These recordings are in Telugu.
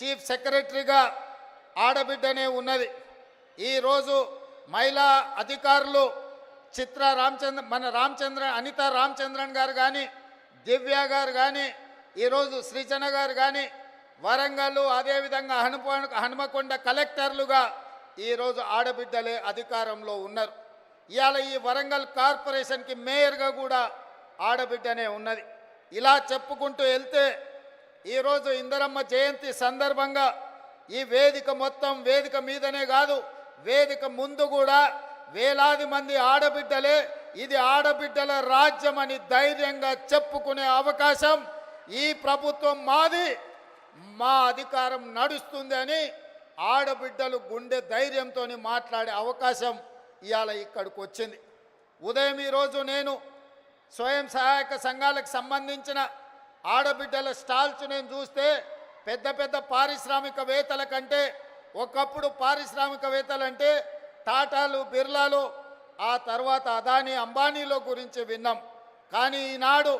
చీఫ్ సెక్రటరీగా ఆడబిడ్డనే ఉన్నది. ఈరోజు మహిళా అధికారులు అనితా రామచంద్రన్ గారు కానీ, దివ్య గారు కానీ, ఈరోజు శ్రీజన గారు కానీ, వరంగల్ అదేవిధంగా హనుమకొండ కలెక్టర్లుగా ఈరోజు ఆడబిడ్డలే అధికారంలో ఉన్నారు. ఇవాళ ఈ వరంగల్ కార్పొరేషన్కి మేయర్గా కూడా ఆడబిడ్డనే ఉన్నది. ఇలా చెప్పుకుంటూ వెళ్తే ఈరోజు ఇందిరమ్మ జయంతి సందర్భంగా ఈ వేదిక మొత్తం వేదిక మీదనే కాదు, వేదిక ముందు కూడా వేలాది మంది ఆడబిడ్డలే ఇది ఆడబిడ్డల రాజ్యం అని ధైర్యంగా చెప్పుకునే అవకాశం ఈ ప్రభుత్వం మాది, మా అధికారం నడుస్తుంది అని ఆడబిడ్డలు గుండె ధైర్యంతో మాట్లాడే అవకాశం ఇవాళ ఇక్కడికి వచ్చింది. ఉదయం ఈరోజు నేను స్వయం సహాయక సంఘాలకు సంబంధించిన ఆడబిడ్డల స్టాల్స్ నేను చూస్తే పెద్ద పెద్ద పారిశ్రామికవేత్తల కంటే, ఒకప్పుడు పారిశ్రామికవేత్తలంటే టాటాలు, బిర్లాలు, ఆ తర్వాత అదానీ, అంబానీలో గురించి విన్నాం. కానీ ఈనాడు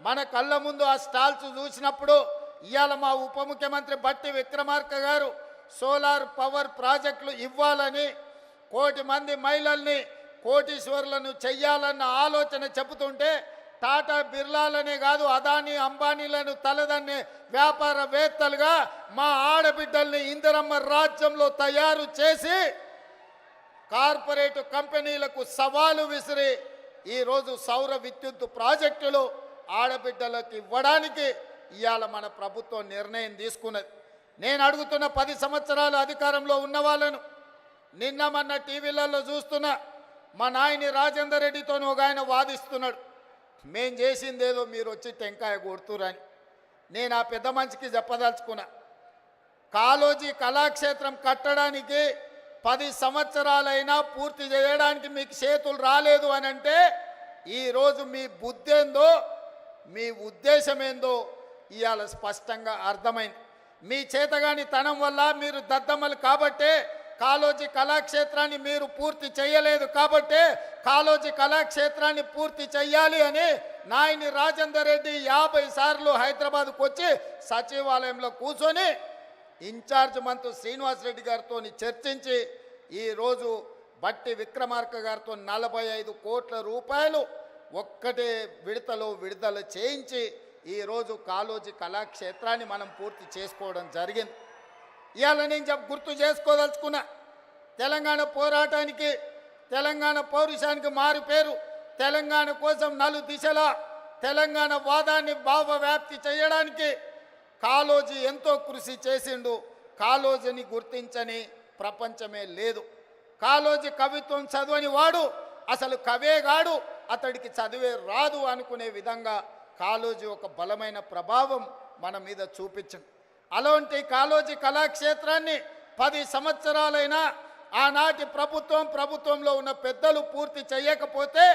మన కళ్ళ ముందు ఆ స్టాల్స్ చూసినప్పుడు ఇవాళ మా ఉప ముఖ్యమంత్రి బట్టి విక్రమార్క గారు సోలార్ పవర్ ప్రాజెక్టులు ఇవ్వాలని, 1 కోటి మంది మహిళల్ని కోటీశ్వరులను చెయ్యాలన్న ఆలోచన చెబుతుంటే టాటా, బిర్లాలనే కాదు అదానీ, అంబానీలను తలదన్నే వ్యాపారవేత్తలుగా మా ఆడబిడ్డల్ని ఇందిరమ్మ రాజ్యంలో తయారు చేసి కార్పొరేట్ కంపెనీలకు సవాలు విసిరి ఈరోజు సౌర విద్యుత్ ప్రాజెక్టులు ఆడబిడ్డలకు ఇవ్వడానికి ఇవాళ మన ప్రభుత్వం నిర్ణయం తీసుకున్నది. నేను అడుగుతున్న 10 సంవత్సరాలు అధికారంలో ఉన్న వాళ్ళను, నిన్న మొన్న టీవీలలో చూస్తున్నా మా నాయని రాజేందర్ రెడ్డితో ఒక ఆయన వాదిస్తున్నాడు, మేం చేసిందేదో మీరు వచ్చి టెంకాయ కొడుతురని. నేను ఆ పెద్ద మనిషికి చెప్పదలుచుకున్నా, కాళోజీ కళాక్షేత్రం కట్టడానికి 10 సంవత్సరాలైనా పూర్తి చేయడానికి మీకు చేతులు రాలేదు అని అంటే ఈరోజు మీ బుద్ధి ఏందో, మీ ఉద్దేశం ఏందో ఇవాళ స్పష్టంగా అర్థమైంది. మీ చేతగాని తనం వల్ల మీరు దద్దమ్మలు కాబట్టే కాళోజీ కళాక్షేత్రాన్ని మీరు పూర్తి చేయలేదు కాబట్టే కాళోజీ కళాక్షేత్రాన్ని పూర్తి చెయ్యాలి అని నాయని రాజేందర్ రెడ్డి 50 సార్లు హైదరాబాద్కు వచ్చి సచివాలయంలో కూర్చొని ఇన్ఛార్జ్ మంత్రి శ్రీనివాస్ రెడ్డి గారితో చర్చించి ఈరోజు బట్టి విక్రమార్క గారితో 45 కోట్ల రూపాయలు ఒక్కటే విడతలో విడుదల చేయించి ఈరోజు కాళోజీ కళాక్షేత్రాన్ని మనం పూర్తి చేసుకోవడం జరిగింది. ఇవాళ నేను గుర్తు చేసుకోదలుచుకున్నా, తెలంగాణ పోరాటానికి, తెలంగాణ పౌరుషానికి మారు పేరు, తెలంగాణ కోసం 4 దిశలా తెలంగాణ వాదాన్ని భావవ్యాప్తి చేయడానికి కాళోజీ ఎంతో కృషి చేసిండు. కాళోజీని గుర్తించని ప్రపంచమే లేదు. కాళోజీ కవిత్వం చదవని వాడు అసలు కవేగాడు, అతడికి చదివే రాదు అనుకునే విధంగా కాళోజీ ఒక బలమైన ప్రభావం మన మీద చూపించింది. అలాంటి కాళోజీ కళాక్షేత్రాన్ని 10 సంవత్సరాలైనా ఆనాటి ప్రభుత్వంలో ఉన్న పెద్దలు పూర్తి చేయకపోతే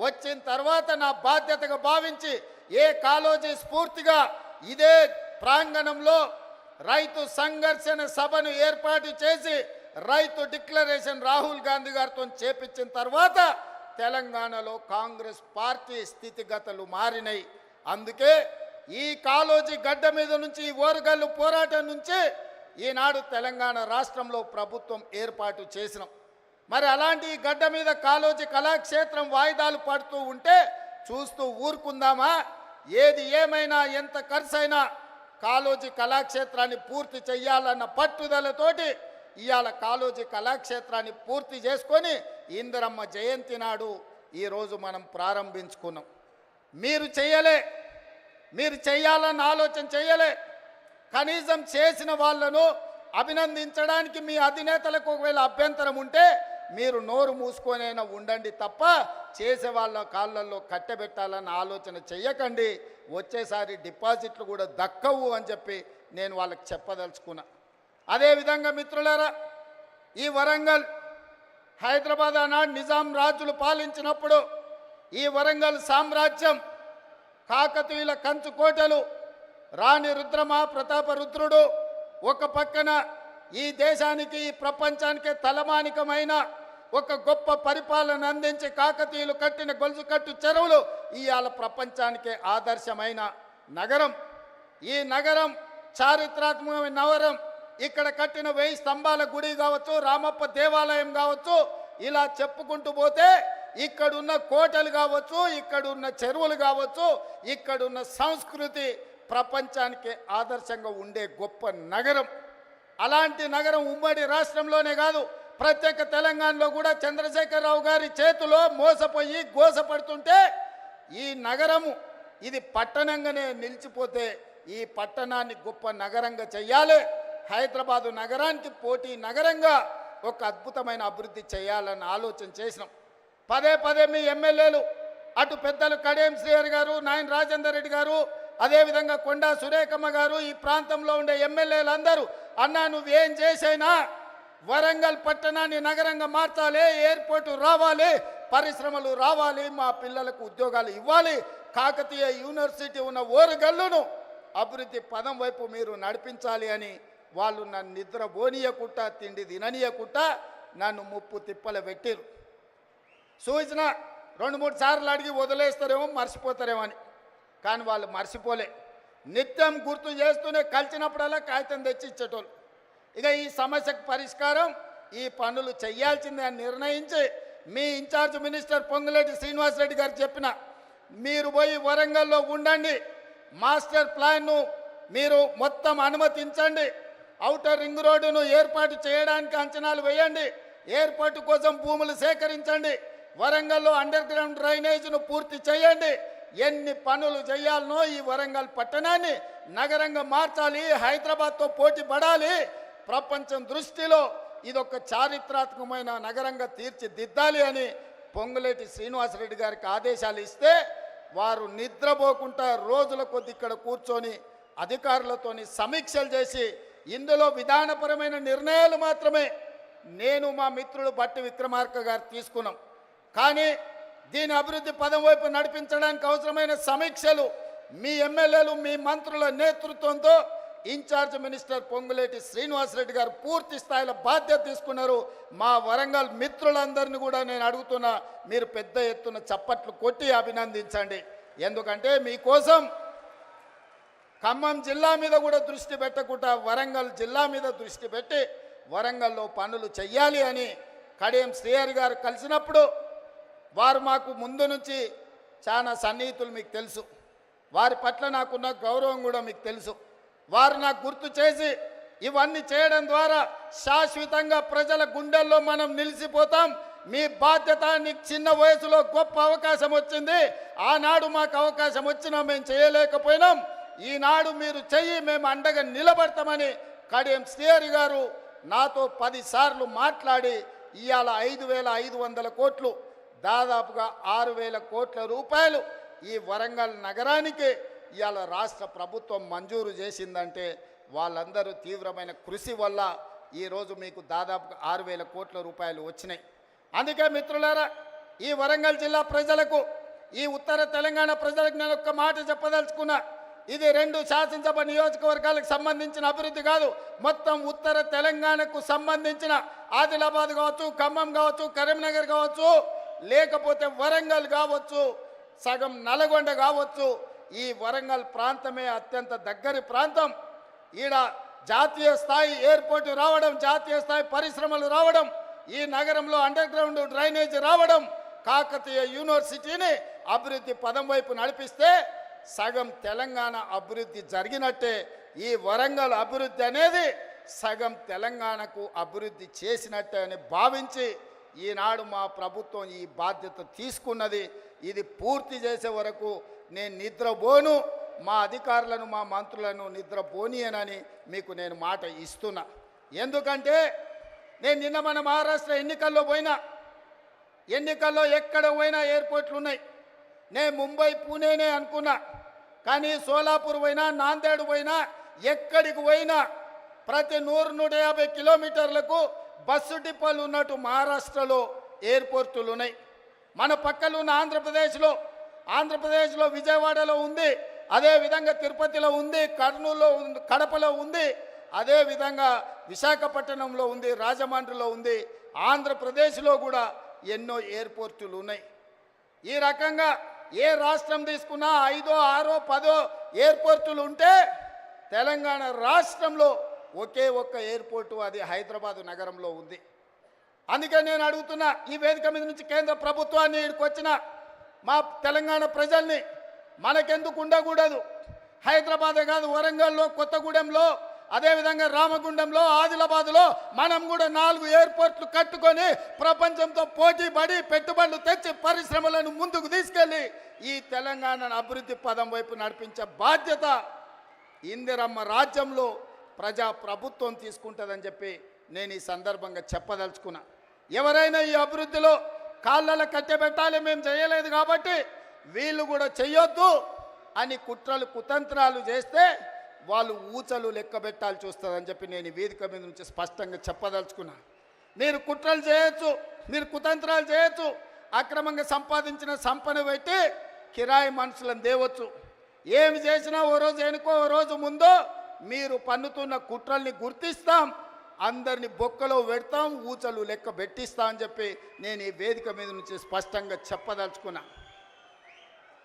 వచ్చిన తర్వాత నా బాధ్యతగా భావించి కాళోజీ స్ఫూర్తిగా ఇదే ప్రాంగణంలో రైతు సంఘర్షణ సభను ఏర్పాటు చేసి రైతు డిక్లరేషన్ రాహుల్ గాంధీ గారితో చేపించిన తర్వాత తెలంగాణలో కాంగ్రెస్ పార్టీ స్థితిగతులు మారినాయి. అందుకే ఈ కాళోజీ గడ్డ మీద నుంచి, ఈ ఓరుగల్లు పోరాటం నుంచి ఈనాడు తెలంగాణ రాష్ట్రంలో ప్రభుత్వం ఏర్పాటు చేసినాం. మరి అలాంటి ఈ గడ్డ మీద కాళోజీ కళాక్షేత్రం వాయిదాలు పడుతూ ఉంటే చూస్తూ ఊరుకుందామా? ఏది ఏమైనా ఎంత ఖర్చైనా కాళోజీ కళాక్షేత్రాన్ని పూర్తి చెయ్యాలన్న పట్టుదలతోటి ఇవాళ కాళోజీ కళాక్షేత్రాన్ని పూర్తి చేసుకొని ఇందిరమ్మ జయంతి నాడు ఈరోజు మనం ప్రారంభించుకున్నాం. మీరు చేయాలన్న ఆలోచన చేయలే. కనీసం చేసిన వాళ్ళను అభినందించడానికి మీ అధినేతలకు ఒకవేళ అభ్యంతరం ఉంటే మీరు నోరు మూసుకొనైనా ఉండండి తప్ప చేసే వాళ్ళ కాళ్ళల్లో కట్టెబెట్టాలన్న ఆలోచన చెయ్యకండి. వచ్చేసారి డిపాజిట్లు కూడా దక్కవు అని చెప్పి నేను వాళ్ళకి చెప్పదలుచుకున్నా. అదేవిధంగా మిత్రులారా, ఈ వరంగల్, హైదరాబాద్ ఆనాడు నిజాం రాజులు పాలించినప్పుడు ఈ వరంగల్ సామ్రాజ్యం, కాకతీయుల కంచుకోటలు, రాణి రుద్రమ, ప్రతాప రుద్రుడు ఒక పక్కన ఈ దేశానికి, ఈ ప్రపంచానికే తలమానికమైన ఒక గొప్ప పరిపాలన అందించి కాకతీయులు కట్టిన గొలుసుకట్టు చెరువులు ఇవాళ ప్రపంచానికే ఆదర్శమైన నగరం. ఈ నగరం చారిత్రాత్మకమైన నగరం. ఇక్కడ కట్టిన 1000 స్తంభాల గుడి కావచ్చు, రామప్ప దేవాలయం కావచ్చు, ఇలా చెప్పుకుంటూ పోతే ఇక్కడున్న కోటలు కావచ్చు, ఇక్కడున్న చెరువులు కావచ్చు, ఇక్కడున్న సంస్కృతి ప్రపంచానికి ఆదర్శంగా ఉండే గొప్ప నగరం. అలాంటి నగరం ఉమ్మడి రాష్ట్రంలోనే కాదు, ప్రత్యేక తెలంగాణలో కూడా చంద్రశేఖరరావు గారి చేతిలో మోసపోయి గోసపడుతుంటే ఈ నగరము ఇది పట్టణంగానే నిలిచిపోతే ఈ పట్టణాన్ని గొప్ప నగరంగా చెయ్యాలి. హైదరాబాదు నగరానికి పోటీ నగరంగా ఒక అద్భుతమైన అభివృద్ధి చేయాలని ఆలోచన చేసినాం. పదే పదే మీ ఎమ్మెల్యేలు అటు పెద్దలు కడియం శ్రీహరి గారు, నాయన రాజేందర్ రెడ్డి గారు, అదేవిధంగా కొండా సురేఖమ్మ గారు, ఈ ప్రాంతంలో ఉండే ఎమ్మెల్యేలందరూ అన్నా నువ్వేం చేసైనా వరంగల్ పట్టణాన్ని నగరంగా మార్చాలి, ఎయిర్పోర్టు రావాలి, పరిశ్రమలు రావాలి, మా పిల్లలకు ఉద్యోగాలు ఇవ్వాలి, కాకతీయ యూనివర్సిటీ ఉన్న ఓరుగల్లును అభివృద్ధి పదం వైపు మీరు నడిపించాలి అని వాళ్ళు నన్ను నిద్ర పోనీయకుట్ట, తిండి తిననీయకుట్ట నన్ను ముప్పు తిప్పలు పెట్టిరు. సూచన 2-3 సార్లు అడిగి వదిలేస్తారేమో, మర్చిపోతారేమో అని. కానీ వాళ్ళు మర్చిపోలే, నిత్యం గుర్తు చేస్తూనే కలిసినప్పుడల్లా కాగితం తెచ్చి ఇచ్చేటోళ్ళు. ఇక ఈ సమస్యకు పరిష్కారం ఈ పనులు చేయాల్సిందే అని నిర్ణయించి మీ ఇన్ఛార్జ్ మినిస్టర్ పొంగులేటి శ్రీనివాసరెడ్డి గారు చెప్పిన మీరు పోయి వరంగల్లో ఉండండి, మాస్టర్ ప్లాన్ను మీరు మొత్తం అనుమతించండి, ఔటర్ రింగ్ రోడ్డును ఏర్పాటు చేయడానికి అంచనాలు వేయండి, ఏర్పాటు కోసం భూములు సేకరించండి, వరంగల్లో అండర్ గ్రౌండ్ డ్రైనేజ్ను పూర్తి చేయండి, ఎన్ని పనులు చేయాలనో ఈ వరంగల్ పట్టణాన్ని నగరంగా మార్చాలి, హైదరాబాద్తో పోటీ పడాలి, ప్రపంచం దృష్టిలో ఇదొక చారిత్రాత్మకమైన నగరంగా తీర్చిదిద్దాలి అని పొంగులేటి శ్రీనివాసరెడ్డి గారికి ఆదేశాలు ఇస్తే వారు నిద్రపోకుండా రోజుల కొద్ది ఇక్కడ కూర్చొని అధికారులతోని సమీక్షలు చేసి ఇందులో విధానపరమైన నిర్ణయాలు మాత్రమే నేను మా మిత్రుడు బట్టి విక్రమార్క గారు తీసుకున్నాం. కానీ దీని అభివృద్ధి పదం వైపు నడిపించడానికి అవసరమైన సమీక్షలు మీ ఎమ్మెల్యేలు మీ మంత్రుల నేతృత్వంతో ఇన్ఛార్జ్ మినిస్టర్ పొంగులేటి శ్రీనివాసరెడ్డి గారు పూర్తి స్థాయిలో బాధ్యత తీసుకున్నారు. మా వరంగల్ మిత్రులందరినీ కూడా నేను అడుగుతున్నా, మీరు పెద్ద ఎత్తున చప్పట్లు కొట్టి అభినందించండి. ఎందుకంటే మీకోసం ఖమ్మం జిల్లా మీద కూడా దృష్టి పెట్టకుండా వరంగల్ జిల్లా మీద దృష్టి పెట్టి వరంగల్లో పనులు చెయ్యాలి అని కడియం శ్రీహరి గారు కలిసినప్పుడు వారు మాకు ముందు నుంచి చాలా సన్నిహితులు, మీకు తెలుసు. వారి పట్ల నాకున్న గౌరవం కూడా మీకు తెలుసు. వారు నాకు గుర్తు చేసి ఇవన్నీ చేయడం ద్వారా శాశ్వతంగా ప్రజల గుండెల్లో మనం నిలిచిపోతాం. మీ బాధ్యత, నీకు చిన్న వయసులో గొప్ప అవకాశం వచ్చింది, ఆనాడు మాకు అవకాశం వచ్చినా మేము చేయలేకపోయినాం, ఈనాడు మీరు చెయ్యి, మేము అండగా నిలబడతామని కడియం శ్రీహరి గారు నాతో 10 సార్లు మాట్లాడి ఇవాళ 5,500 కోట్లు, దాదాపుగా 6,000 కోట్ల రూపాయలు ఈ వరంగల్ నగరానికి ఇవాళ రాష్ట్ర ప్రభుత్వం మంజూరు చేసిందంటే వాళ్ళందరూ తీవ్రమైన కృషి వల్ల ఈరోజు మీకు దాదాపుగా 6,000 కోట్ల రూపాయలు వచ్చినాయి. అందుకే మిత్రులారా, ఈ వరంగల్ జిల్లా ప్రజలకు, ఈ ఉత్తర తెలంగాణ ప్రజలకు నేను ఒక్క మాట చెప్పదలుచుకున్నా. ఇది 2 శాసనసభ నియోజకవర్గాలకు సంబంధించిన అభివృద్ధి కాదు, మొత్తం ఉత్తర తెలంగాణకు సంబంధించిన ఆదిలాబాద్ కావచ్చు, ఖమ్మం కావచ్చు, కరీంనగర్ కావచ్చు, లేకపోతే వరంగల్ కావచ్చు, సగం నల్గొండ కావచ్చు, ఈ వరంగల్ ప్రాంతమే అత్యంత దగ్గరి ప్రాంతం. ఈడ జాతీయ స్థాయి ఎయిర్పోర్టు రావడం, జాతీయ స్థాయి పరిశ్రమలు రావడం, ఈ నగరంలో అండర్ గ్రౌండ్ డ్రైనేజ్ రావడం, కాకతీయ యూనివర్సిటీని అభివృద్ధి పదం వైపు నడిపిస్తే సగం తెలంగాణ అభివృద్ధి జరిగినట్టే. ఈ వరంగల్ అభివృద్ధి అనేది సగం తెలంగాణకు అభివృద్ధి చేసినట్టే అని భావించి ఈనాడు మా ప్రభుత్వం ఈ బాధ్యత తీసుకున్నది. ఇది పూర్తి చేసే వరకు నేను నిద్రపోను, మా అధికారులను, మా మంత్రులను నిద్రపోనీయనని మీకు నేను మాట ఇస్తున్నా. ఎందుకంటే నేను నిన్న మన మహారాష్ట్ర ఎన్నికల్లో పోయినా, ఎన్నికల్లో ఎక్కడ పోయినా ఎయిర్పోర్ట్లు ఉన్నాయి. నేను ముంబై, పూణేనే అనుకున్నా, కానీ సోలాపూర్ పోయినా, నాందేడ్ పోయినా, ఎక్కడికి పోయినా ప్రతి 100-150 కిలోమీటర్లకు బస్సు డిపోలు ఉన్నట్టు మహారాష్ట్రలో ఎయిర్పోర్టులు ఉన్నాయి. మన పక్కలో ఉన్న ఆంధ్రప్రదేశ్లో విజయవాడలో ఉంది, అదేవిధంగా తిరుపతిలో ఉంది, కర్నూలులో ఉంది, కడపలో ఉంది, అదేవిధంగా విశాఖపట్నంలో ఉంది, రాజమండ్రిలో ఉంది, ఆంధ్రప్రదేశ్లో కూడా ఎన్నో ఎయిర్పోర్టులు ఉన్నాయి. ఈ రకంగా ఏ రాష్ట్రం తీసుకున్నా 5, 6, 10 ఎయిర్పోర్టులు ఉంటే తెలంగాణ రాష్ట్రంలో ఒకే ఒక్క ఎయిర్పోర్టు, అది హైదరాబాదు నగరంలో ఉంది. అందుకే నేను అడుగుతున్నా, ఈ వేదిక మీద నుంచి కేంద్ర ప్రభుత్వాన్ని, ఇక్కడికి వచ్చిన మా తెలంగాణ ప్రజల్ని, మనకెందుకు ఉండకూడదు? హైదరాబాదే కాదు, వరంగల్లో, కొత్తగూడెంలో, అదేవిధంగా రామగుండంలో, ఆదిలాబాద్లో మనం కూడా 4 ఎయిర్పోర్ట్లు కట్టుకొని ప్రపంచంతో పోటీ పడి పెట్టుబడులు తెచ్చి పరిశ్రమలను ముందుకు తీసుకెళ్ళి ఈ తెలంగాణను అభివృద్ధి పదం వైపు నడిపించే బాధ్యత ఇందిరమ్మ రాజ్యంలో ప్రజా ప్రభుత్వం తీసుకుంటుందని చెప్పి నేను ఈ సందర్భంగా చెప్పదలుచుకున్నా. ఎవరైనా ఈ అభివృద్ధిలో కాళ్ళలో కట్టెబెట్టాలి, మేము చేయలేదు కాబట్టి వీళ్ళు కూడా చెయ్యొద్దు అని కుట్రలు కుతంత్రాలు చేస్తే వాళ్ళు ఊచలు లెక్క పెట్టాల్సి వస్తుందని చెప్పి నేను ఈ వేదిక మీద నుంచి స్పష్టంగా చెప్పదలుచుకున్నా. మీరు కుట్రలు చేయొచ్చు, మీరు కుతంత్రాలు చేయొచ్చు, అక్రమంగా సంపాదించిన సంపద పెట్టి కిరాయి మనుషులను తేవచ్చు. ఏమి చేసినా ఓ రోజు వెనుకో ఓ రోజు ముందో మీరు పన్నుతున్న కుట్రల్ని గుర్తిస్తాం, అందరిని బొక్కలో పెడతాం, ఊచలు లెక్క పెట్టిస్తా అని చెప్పి నేను ఈ వేదిక మీద నుంచి స్పష్టంగా చెప్పదలుచుకున్నా.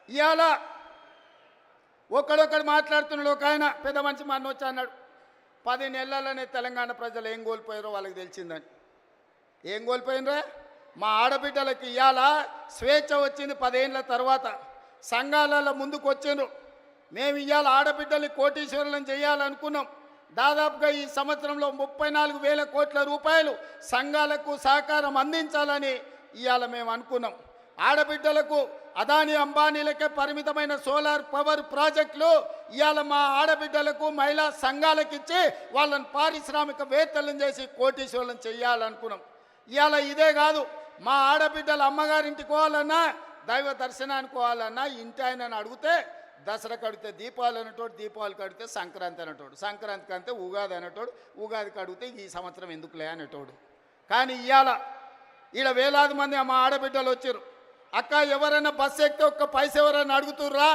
ఇవాళ ఒకడొకడు మాట్లాడుతున్నాడు. ఒక ఆయన పెద్ద మనిషి మన వచ్చి అన్నాడు, 10 నెలలనే తెలంగాణ ప్రజలు ఏం కోల్పోయారో వాళ్ళకి తెలిసిందని. ఏం కోల్పోయినరా? మా ఆడబిడ్డలకి ఇవాళ స్వేచ్ఛ వచ్చింది 10 ఏళ్ళ తర్వాత. సంఘాలలో ముందుకు వచ్చిండ్రు. మేము ఇవాళ ఆడబిడ్డల్ని కోటీశ్వరులను చేయాలనుకున్నాం. దాదాపుగా ఈ సంవత్సరంలో 34,000 కోట్ల రూపాయలు సంఘాలకు సహకారం అందించాలని ఇవాళ మేము అనుకున్నాం. ఆడబిడ్డలకు అదాని అంబానీలకే పరిమితమైన సోలార్ పవర్ ప్రాజెక్టులు ఇవాళ మా ఆడబిడ్డలకు మహిళా సంఘాలకు ఇచ్చి వాళ్ళని పారిశ్రామికవేత్తలను చేసి కోటీశ్వరులను చేయాలనుకున్నాం. ఇవాళ ఇదే కాదు, మా ఆడబిడ్డలు అమ్మగారింటికి పోవాలన్నా, దైవ దర్శనానికి పోవాలన్నా ఇంటి ఆయనని అడిగితే దసరా కడితే దీపావళి అనేటోడు, దీపావళి కడితే సంక్రాంతి అనేటోడు, సంక్రాంతికి అంటే ఉగాది అనేటోడు, ఉగాదికి అడిగితే ఈ సంవత్సరం ఎందుకులే అనేటోడు. కానీ ఇవాళ ఈడ వేలాది మంది మా ఆడబిడ్డలు వచ్చారు. అక్క ఎవరైనా బస్సు ఎక్కితే ఒక్క పైస ఎవరైనా అడుగుతుర్రా?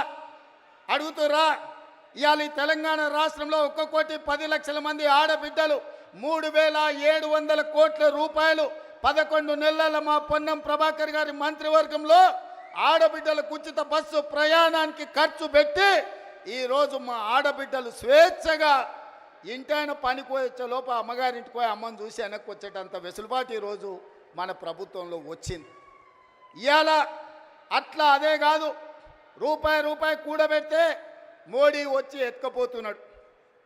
ఇవాళ ఈ తెలంగాణ రాష్ట్రంలో 1,10,00,000 మంది ఆడబిడ్డలు 3,700 కోట్ల రూపాయలు 11 నెలల మా పొన్నం ప్రభాకర్ గారి మంత్రివర్గంలో ఆడబిడ్డలకు ఉచిత బస్సు ప్రయాణానికి ఖర్చు పెట్టి ఈరోజు మా ఆడబిడ్డలు స్వేచ్ఛగా ఇంటైన పనికి వచ్చే లోపల అమ్మగారింటికి పోయి అమ్మని చూసి వెనక్కి వచ్చేటంత వెసులుబాటు ఈరోజు మన ప్రభుత్వంలో వచ్చింది. ఇవాళ అట్లా అదే కాదు, రూపాయి కూడబెడితే మోడీ వచ్చి ఎత్తుకపోతున్నాడు.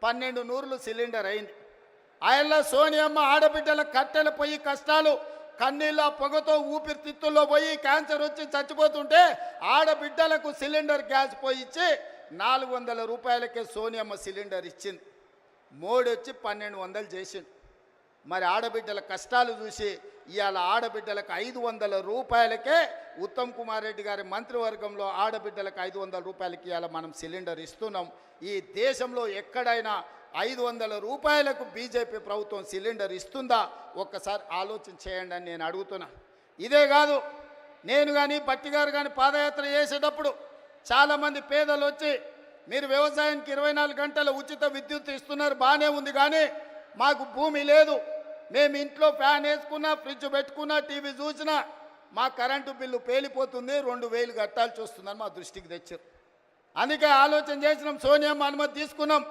12 నూరులు సిలిండర్ అయింది. ఆయనలో సోనియమ్మ ఆడబిడ్డల కట్టెల పొయ్యి కష్టాలు, కన్నీళ్ళ పొగతో ఊపిరితిత్తుల్లో పోయి క్యాన్సర్ వచ్చి చచ్చిపోతుంటే ఆడబిడ్డలకు సిలిండర్ గ్యాస్ పోయి ఇచ్చి 400 రూపాయలకే సోనియమ్మ సిలిండర్ ఇచ్చింది. మోడీ వచ్చి 1200 చేసిండు. మరి ఆడబిడ్డల కష్టాలు చూసి ఇవాళ ఆడబిడ్డలకు 500 రూపాయలకే ఉత్తమ్ కుమార్ రెడ్డి గారి మంత్రివర్గంలో ఆడబిడ్డలకు 500 రూపాయలకి ఇవాళ మనం సిలిండర్ ఇస్తున్నాం. ఈ దేశంలో ఎక్కడైనా 500 రూపాయలకు బీజేపీ ప్రభుత్వం సిలిండర్ ఇస్తుందా? ఒక్కసారి ఆలోచన చేయండి అని నేను అడుగుతున్నా. ఇదే కాదు, నేను కానీ బట్టి గారు కానీ పాదయాత్ర చేసేటప్పుడు చాలామంది పేదలు వచ్చి మీరు వ్యవసాయానికి 24 గంటల ఉచిత విద్యుత్ ఇస్తున్నారు, బాగానే ఉంది, కానీ మాకు భూమి లేదు, మేము ఇంట్లో ఫ్యాన్ వేసుకున్నా, ఫ్రిడ్జ్ పెట్టుకున్నా, టీవీ చూసినా మా కరెంటు బిల్లు పేలిపోతుంది, 2,000 కట్టాల్సి వస్తుందని మా దృష్టికి తెచ్చారు. అందుకే ఆలోచన చేసినాం, సోనియమ్మ అనుమతి తీసుకున్నాం.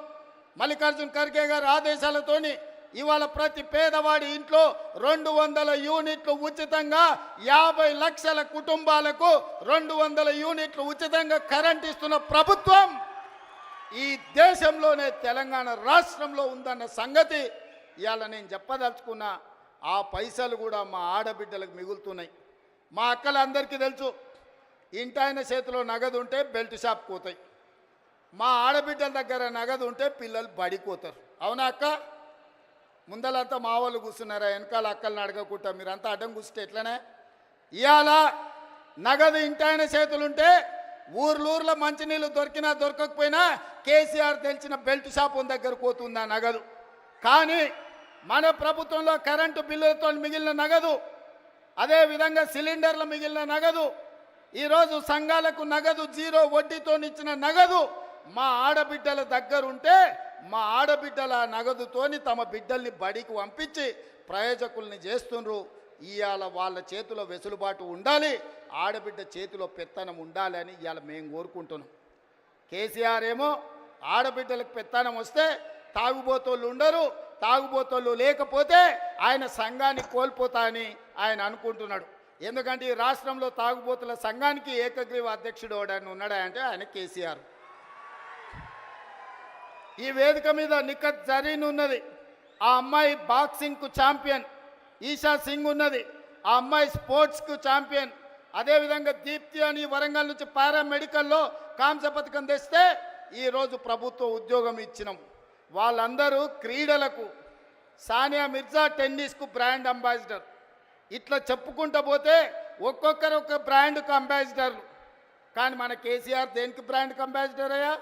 మల్లికార్జున ఖర్గే గారి ఆదేశాలతోని ఇవాళ ప్రతి పేదవాడి ఇంట్లో 200 యూనిట్లు ఉచితంగా, 50 లక్షల కుటుంబాలకు 200 యూనిట్లు ఉచితంగా కరెంట్ ఇస్తున్న ప్రభుత్వం ఈ దేశంలోనే తెలంగాణ రాష్ట్రంలో ఉందన్న సంగతి ఇవాళ నేను చెప్పదలుచుకున్న. ఆ పైసలు కూడా మా ఆడబిడ్డలకు మిగులుతున్నాయి. మా అక్కలందరికీ తెలుసు, ఇంటాయన చేతిలో నగదు ఉంటే బెల్ట్ షాప్ పోతాయి, మా ఆడబిడ్డల దగ్గర నగదు ఉంటే పిల్లలు బడిపోతారు. అవునా అక్క? ముందలంతా మా వాళ్ళు కూర్చున్నారా, వెనకాల అక్కల్ని అడగకుండా మీరంతా అడ్డం కూర్చుంటే ఎట్లనే? ఇవాళ నగదు ఇంటాయన చేతులుంటే ఊర్లూర్లో మంచినీళ్ళు దొరికినా దొరకకపోయినా కేసీఆర్ తెలిసిన బెల్ట్ షాప్ దగ్గర పోతుందా నగదు. కానీ మన ప్రభుత్వంలో కరెంటు బిల్లులతో మిగిలిన నగదు, అదేవిధంగా సిలిండర్ల మిగిలిన నగదు, ఈరోజు సంఘాలకు నగదు, 0 వడ్డీతో ఇచ్చిన నగదు మా ఆడబిడ్డల దగ్గరుంటే మా ఆడబిడ్డల నగదుతోని తమ బిడ్డల్ని బడికి పంపించి ప్రయోజకుల్ని చేస్తుండ్రు. ఇవాళ వాళ్ళ చేతిలో వెసులుబాటు ఉండాలి, ఆడబిడ్డ చేతిలో పెత్తనం ఉండాలి అని ఇవాళ మేము కోరుకుంటున్నాం. కేసీఆర్ ఏమో ఆడబిడ్డలకు పెత్తనం వస్తే తాగుబోతోళ్ళు ఉండరు, తాగుబోతోళ్ళు లేకపోతే ఆయన సంఘాన్ని కోల్పోతా అని ఆయన అనుకుంటున్నాడు. ఎందుకంటే ఈ రాష్ట్రంలో తాగుబోతుల సంఘానికి ఏకగ్రీవ అధ్యక్షుడు ఎవడని ఉన్నాడా అంటే ఆయన కేసీఆర్. ఈ వేదిక మీద నిఖత్ జరీన్ ఉన్నది, ఆ అమ్మాయి బాక్సింగ్కు ఛాంపియన్. ఈషా సింగ్ ఉన్నది, ఆ అమ్మాయి స్పోర్ట్స్కు ఛాంపియన్. అదేవిధంగా దీప్తి అని వరంగల్ నుంచి పారామెడికల్లో కాంస్య పథకం తెస్తే ఈరోజు ప్రభుత్వ ఉద్యోగం ఇచ్చినాం. వాళ్ళందరూ క్రీడలకు, సానియా మిర్జా టెన్నిస్కు బ్రాండ్ అంబాసిడర్. ఇట్లా చెప్పుకుంటూ పోతే ఒక్కొక్కరు ఒక బ్రాండ్కు అంబాసిడర్లు. కానీ మన కేసీఆర్ దేనికి బ్రాండ్కి అంబాసిడర్ అయ్యా?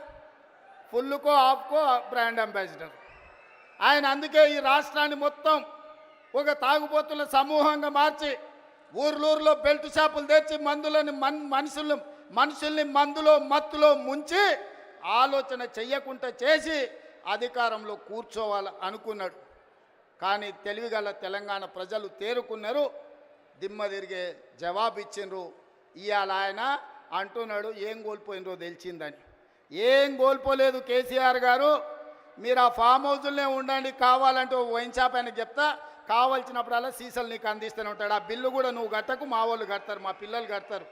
ఫుల్కో హాఫ్కో బ్రాండ్ అంబాసిడర్ ఆయన. అందుకే ఈ రాష్ట్రాన్ని మొత్తం ఒక తాగుబోతుల సమూహంగా మార్చి ఊర్లూరులో బెల్ట్ షాపులు తెచ్చి మందులని మనుషుల్ని మందులో మత్తులో ముంచి ఆలోచన చెయ్యకుండా చేసి అధికారంలో కూర్చోవాలి అనుకున్నాడు. కానీ తెలివిగల తెలంగాణ ప్రజలు తేరుకున్నారు, దిమ్మ తిరిగే జవాబు ఇచ్చిండ్రు. ఇవాళ ఆయన అంటున్నాడు ఏం కోల్పోయినరో తెలిసిందని. ఏం కోల్పోలేదు కేసీఆర్ గారు, మీరు ఆ ఫామ్ హౌజుల్నే ఉండండి, కావాలంటే వైన్ షాప్ ఆయనకు చెప్తా, కావాల్సినప్పుడల్లా సీసాలు నీకు అందిస్తూనే ఉంటాడు. ఆ బిల్లు కూడా నువ్వు కట్టకు, మా వాళ్ళు కడతారు, మా పిల్లలు కడతారు.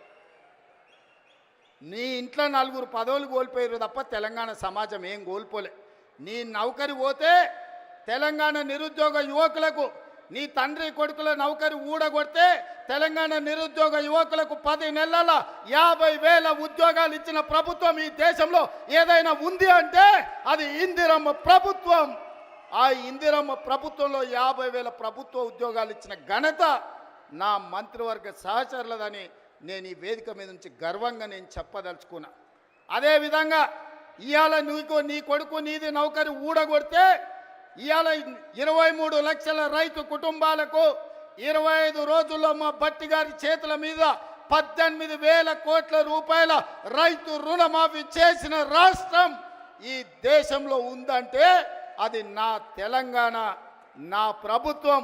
నీ ఇంట్లో 4 పదవులు కోల్పోయారు తప్ప తెలంగాణ సమాజం ఏం కోల్పోలే. నీ నౌకరి పోతే తెలంగాణ నిరుద్యోగ యువకులకు, నీ తండ్రి కొడుకుల నౌకరి ఊడగొడితే తెలంగాణ నిరుద్యోగ యువకులకు 10 నెలల 50,000 ఉద్యోగాలు ఇచ్చిన ప్రభుత్వం ఈ దేశంలో ఏదైనా ఉంది అంటే అది ఇందిరమ్మ ప్రభుత్వం. ఆ ఇందిరమ్మ ప్రభుత్వంలో 50,000 ప్రభుత్వ ఉద్యోగాలు ఇచ్చిన ఘనత నా మంత్రివర్గ సహచరులదని నేను ఈ వేదిక మీద నుంచి గర్వంగా నేను చెప్పదలుచుకున్నా. అదేవిధంగా ఇవాళ నీ కొడుకు నీది నౌకరి ఊడగొడితే ఇవాళ 23 లక్షల రైతు కుటుంబాలకు 25 రోజుల్లో మా భట్టి గారి చేతుల మీద 18,000 కోట్ల రూపాయల రైతు రుణమాఫీ చేసిన రాష్ట్రం ఈ దేశంలో ఉందంటే అది నా తెలంగాణ, నా ప్రభుత్వం,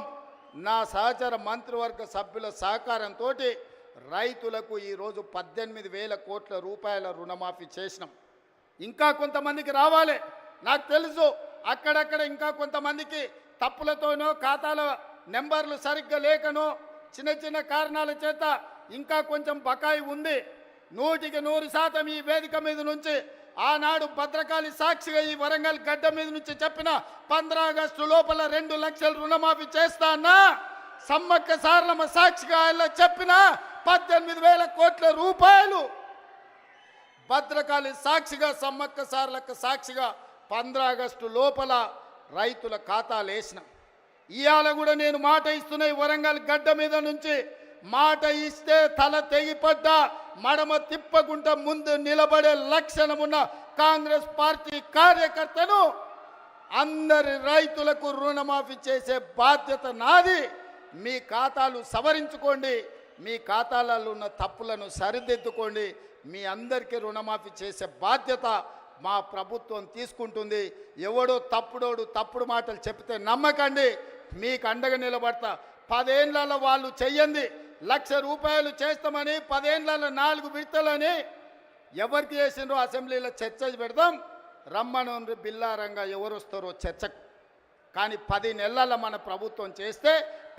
నా సహచర మంత్రివర్గ సభ్యుల సహకారంతో రైతులకు ఈరోజు 18,000 కోట్ల రూపాయల రుణమాఫీ చేసినాం. ఇంకా కొంతమందికి రావాలి నాకు తెలుసు, అక్కడక్కడ ఇంకా కొంతమందికి తప్పులతోనో ఖాతాల నెంబర్లు సరిగ్గా లేకనో చిన్న చిన్న కారణాల చేత ఇంకా కొంచెం బకాయి ఉంది. 100% ఈ వేదిక మీద నుంచి ఆనాడు భద్రకాళి సాక్షిగా ఈ వరంగల్ గడ్డ మీద నుంచి చెప్పిన 15 ఆగస్టు లోపల 2 లక్షల రుణమాఫీ చేస్తా అన్నా, సమ్మక్క సారలమ్మ సాక్షిగా ఆయన చెప్పిన 18,000 కోట్ల రూపాయలు భద్రకాళి సాక్షిగా, సమ్మక్క సారలక్క సాక్షిగా 15 ఆగస్టు లోపల రైతుల ఖాతాలు వేసిన. ఇవాళ కూడా నేను మాట ఇస్తున్నా, ఈ వరంగల్ గడ్డ మీద నుంచి మాట ఇస్తే తల తెగిపడ్డా మడమ తిప్పకుండా ముందు నిలబడే లక్షణమున్న కాంగ్రెస్ పార్టీ కార్యకర్తను అందరి రైతులకు రుణమాఫీ చేసే బాధ్యత నాది. మీ ఖాతాలు సవరించుకోండి, మీ ఖాతాలలో ఉన్న తప్పులను సరిదిద్దుకోండి. మీ అందరికీ రుణమాఫీ చేసే బాధ్యత మా ప్రభుత్వం తీసుకుంటుంది. ఎవడో తప్పుడు మాటలు చెప్తే నమ్మకండి, మీకు అండగా నిలబడతా. 10 ఏళ్లలో వాళ్ళు చెయ్యండి, 1,00,000 రూపాయలు చేస్తామని 10 ఏళ్లలో 4 విడతలని ఎవరికి చేసిండ్రో అసెంబ్లీలో చర్చ పెడదాం, రమ్మను బిల్లారంగా ఎవరు వస్తారో చర్చకు. కానీ 10 నెలల మన ప్రభుత్వం చేస్తే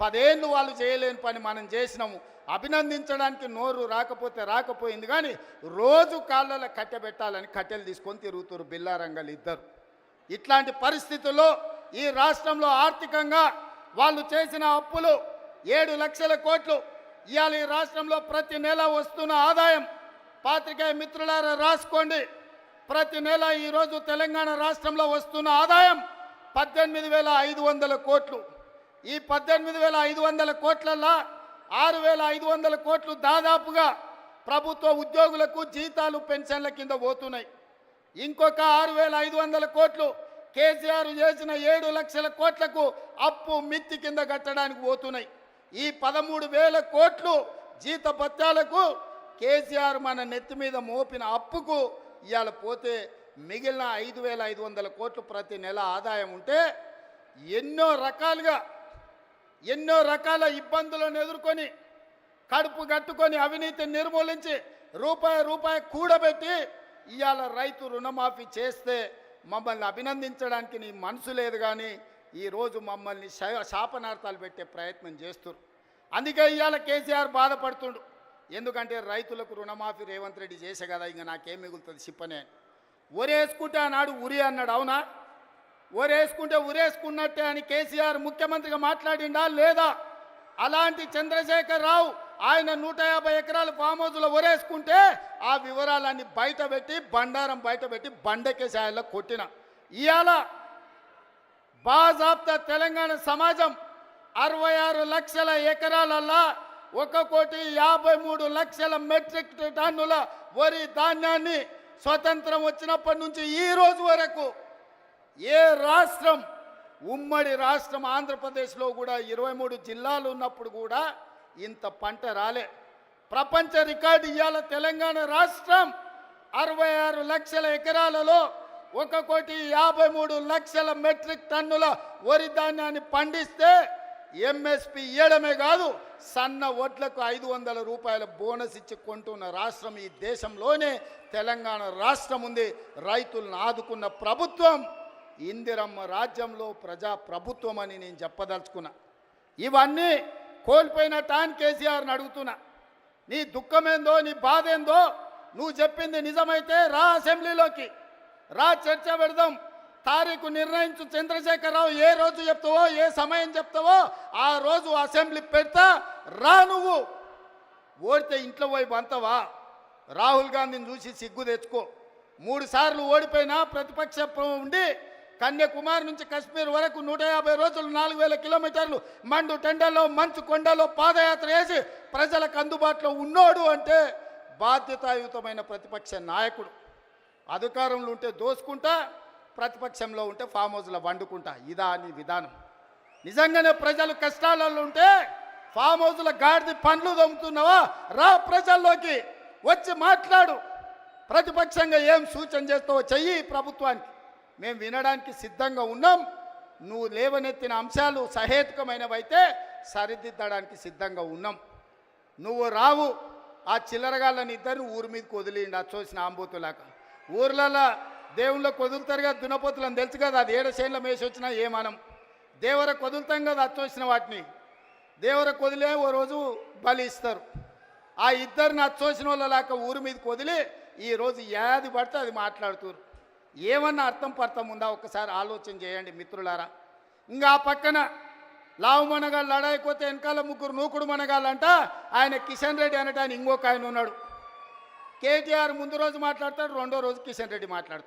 10 ఏళ్ళు వాళ్ళు చేయలేని పని మనం చేసినాము. అభినందించడానికి నోరు రాకపోయింది, కానీ రోజు కాళ్ళలో కట్టెబెట్టాలని కట్టెలు తీసుకొని తిరుగుతారు బిల్లారంగాలు ఇద్దరు. ఇట్లాంటి పరిస్థితుల్లో ఈ రాష్ట్రంలో ఆర్థికంగా వాళ్ళు చేసిన అప్పులు 7 లక్షల కోట్లు. ఇవాళ ఈ రాష్ట్రంలో ప్రతి నెల వస్తున్న ఆదాయం, పాత్రికేయ మిత్రులారా రాసుకోండి, ప్రతి నెల ఈరోజు తెలంగాణ రాష్ట్రంలో వస్తున్న ఆదాయం 18,500 కోట్లు. ఈ 18,500 కోట్లల్లో 6,500 కోట్లు దాదాపుగా ప్రభుత్వ ఉద్యోగులకు జీతాలు పెన్షన్ల కింద పోతున్నాయి. ఇంకొక 6,500 కోట్లు కేసీఆర్ చేసిన 7 లక్షల కోట్లకు అప్పు మిత్తి కింద కట్టడానికి పోతున్నాయి. ఈ 13,000 కోట్లు జీతభత్యాలకు కేసీఆర్ మన నెత్తి మీద మోపిన అప్పుకు ఇవాళ పోతే మిగిలిన 5,500 కోట్లు ప్రతి నెల ఆదాయం ఉంటే ఎన్నో రకాల ఇబ్బందులను ఎదుర్కొని కడుపు కట్టుకొని అవినీతిని నిర్మూలించి రూపాయి కూడబెట్టి ఇవాళ రైతు రుణమాఫీ చేస్తే మమ్మల్ని అభినందించడానికి నీ మనసు లేదు, కానీ ఈరోజు మమ్మల్ని శాపనార్థాలు పెట్టే ప్రయత్నం చేస్తున్నారు. అందుకే ఇవాళ కేసీఆర్ బాధపడుతుండు. ఎందుకంటే రైతులకు రుణమాఫీ రేవంత్ రెడ్డి చేసే కదా, ఇంకా నాకేం మిగులుతుంది చెప్పనే. ఒరేసుకుంటే ఆనాడు ఉరి అన్నాడు, అవునా? ఒరేసుకుంటే ఉరేసుకున్నట్టే అని కేసీఆర్ ముఖ్యమంత్రిగా మాట్లాడిండా లేదా? అలాంటి చంద్రశేఖర్ రావు ఆయన 150 ఎకరాల ఫామ్ హౌస్లో ఒరేసుకుంటే ఆ వివరాలన్నీ బయటపెట్టి బండారం బయటపెట్టి బండకేసాయల్లో కొట్టిన. ఇవాళ బాజాబ్తా తెలంగాణ సమాజం 66 లక్షల ఎకరాలల్లా 1,53,00,000 మెట్రిక్ టన్నుల వరి ధాన్యాన్ని స్వతంత్రం వచ్చినప్పటి నుంచి ఈ రోజు వరకు ఏ రాష్ట్రం, ఉమ్మడి రాష్ట్రం ఆంధ్రప్రదేశ్లో కూడా 23 జిల్లాలు ఉన్నప్పుడు కూడా ఇంత పంట రాలే. ప్రపంచ రికార్డు ఇవాళ తెలంగాణ రాష్ట్రం 66 లక్షల ఎకరాలలో 1,53,00,000 మెట్రిక్ టన్నుల వరి ధాన్యాన్ని పండిస్తే ఎంఎస్పి ఇవ్వడమే కాదు, సన్న వడ్లకు 500 రూపాయల బోనస్ ఇచ్చి కొంటున్న రాష్ట్రం ఈ దేశంలోనే తెలంగాణ రాష్ట్రం ఉంది. రైతులను ఆదుకున్న ప్రభుత్వం ఇందిరమ్మ రాజ్యంలో ప్రజా ప్రభుత్వం అని నేను చెప్పదలుచుకున్నా. ఇవన్నీ కోల్పోయిన టాన్ కేసీఆర్ని అడుగుతున్నా, నీ దుఃఖమేందో నీ బాధ ఏందో నువ్వు చెప్పింది నిజమైతే రా అసెంబ్లీలోకి రా, చర్చ పెడదాం. తారీఖు నిర్ణయించు చంద్రశేఖరరావు, ఏ రోజు చెప్తావో ఏ సమయం చెప్తావో ఆ రోజు అసెంబ్లీ పెడతా రా. నువ్వు ఓడితే ఇంట్లో పోయి బంతవా? రాహుల్ గాంధీని చూసి సిగ్గు తెచ్చుకో. 3 సార్లు ఓడిపోయినా ప్రతిపక్షం ఉండి కన్యాకుమారి నుంచి కశ్మీర్ వరకు 150 రోజులు 4,000 కిలోమీటర్లు మండు టెండలో మంచు కొండలో పాదయాత్ర చేసి ప్రజలకు అందుబాటులో ఉన్నోడు అంటే బాధ్యతాయుతమైన ప్రతిపక్ష నాయకుడు. అధికారంలో ఉంటే దోసుకుంటా, ప్రతిపక్షంలో ఉంటే ఫామ్ హౌస్లో వండుకుంటా. ఇదా నీ విధానం? నిజంగానే ప్రజలు కష్టాలలో ఉంటే ఫామ్ హౌస్లో గాడిది పండ్లు దొమ్ముతున్నావా? రా ప్రజల్లోకి వచ్చి మాట్లాడు. ప్రతిపక్షంగా ఏం సూచన చేస్తావో చెయ్యి ప్రభుత్వానికి, మేము వినడానికి సిద్ధంగా ఉన్నాం. నువ్వు లేవనెత్తిన అంశాలు సహేతుకమైనవైతే సరిదిద్దడానికి సిద్ధంగా ఉన్నాం. నువ్వు రావు. ఆ చిల్లరగాళ్ళని ఇద్దరిని ఊరి మీదకి వదిలిండి, అది చూసిన ఆంబోతులాగా. ఊర్లలో దేవుళ్ళకి వదులుతారు కదా దున్నపోతులని తెలుసు కదా, అది 7 చేనుల మేసి వచ్చినా ఏమనం. దేవరకు వదులుతాం కదా అది చూసిన వాటిని, దేవరకు వదిలే ఓ రోజు బలి ఇస్తారు. ఆ ఇద్దరిని అచ్చోసిన వాళ్ళలాగా ఊరి మీదకి వదిలి ఈరోజు ఏది పడితే అది మాట్లాడుతున్నారు. ఏమన్నా అర్థం పర్థం ఉందా? ఒక్కసారి ఆలోచన చేయండి మిత్రులారా. ఇంకా ఆ పక్కన లావు మనగాళ్ళు లడాయిపోతే వెనకాల 3 నూకుడు మనగాళ్ళంట. ఆయన కిషన్ రెడ్డి అనటాన్ని ఇంకొక ఆయన ఉన్నాడు. కేటీఆర్ ముందు రోజు మాట్లాడతాడు, రెండో రోజు కిషన్ రెడ్డి మాట్లాడతాడు.